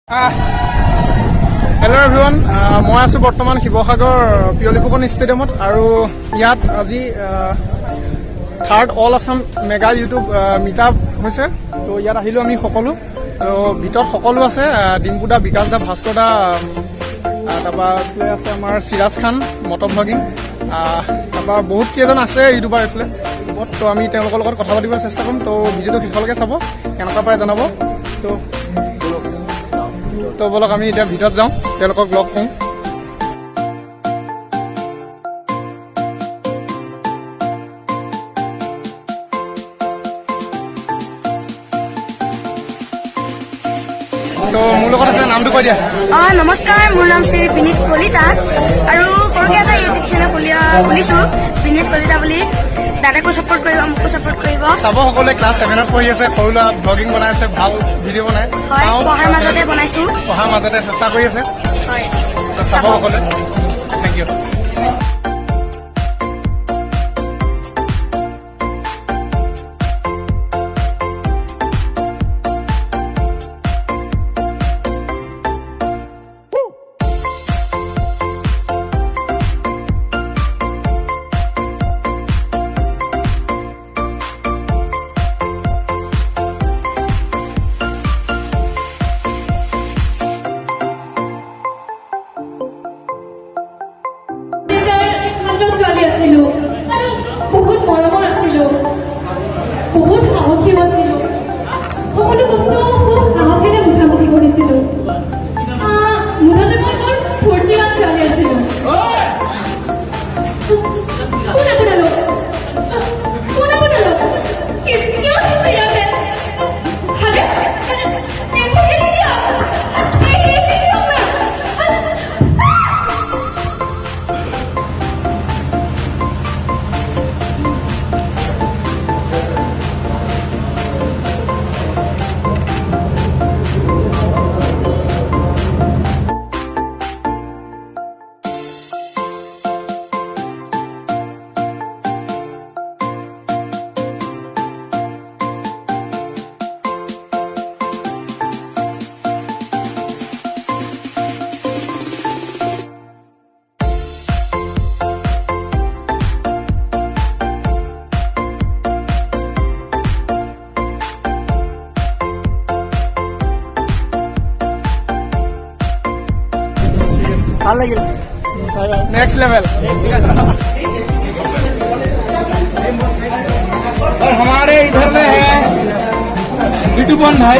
Hello' everyone, মই আছোঁ বৰ্তমান শিৱসাগৰ পিয়লি ফুকন ষ্টেডিয়ামত আৰু ইয়াত আজি third all Assam mega YouTube meetup হৈছে। তো ইয়াত আহিলোঁ আমি সকলো। তো ভিতৰত সকলো আছে, ডিম্পু দা, বিকাশ দা, ভাস্কৰ দা, তাৰপৰা এইফালে আছে আমাৰ চিৰাজ খান, মটৰ ভ্লগিং, তাৰপৰা বহুত কেইজন আছে ইউটিউবাৰ এইফালে। তো আমি তেওঁলোকৰ লগত কথা পাতিবলৈ চেষ্টা কৰিম। তো ভিডিঅ'টো শেষলৈকে চাব, কেনেকুৱা পাই জনাব। তো বলক আমি এতিয়া ভিতৰত যাওঁ, তেওঁলোকক লগ কৰোঁ। তো মোৰ লগত আছে, নামটো কৈ দিয়া। নমস্কাৰ, মোৰ নাম শ্ৰী বিনীত কলিতা আৰু সৰুকৈ এটা ইউটিউব চেনেল খুলিছোঁ, বিনীত কলিতা বুলি। দাদাকো ছাপোৰ্ট কৰিব, মোকো ছাপোৰ্ট কৰিব। চাব, সকলোৱে ক্লাছ 7ত পঢ়ি আছে, সৰু ল'ৰা ভ্লগিং বনাই আছে, ভাল ভিডিঅ' বনাই। পঢ়াৰ মাজতে বনাইছোঁ, পঢ়াৰ মাজতে চেষ্টা কৰি আছে। হয়, চাব সকলোৱে। Thank you. ছোৱালী আছিলো আৰু বহুত মৰমৰ আছিলো, বহুত সাহসীও আছিলো। সকলো বস্তু খুব সাহসেৰে মুখামুখি কৰিছিলো। মুঠতে মই বৰ ফূৰ্তিৱান ছোৱালী আছিলো। কোন আপোনালোক? কোন আপোনালোক? কিয় আছে ইয়াতে? ভাল লাগিল, নেক্সট লেভেল। और हमारे इधर में है यूट्यूबन भाई।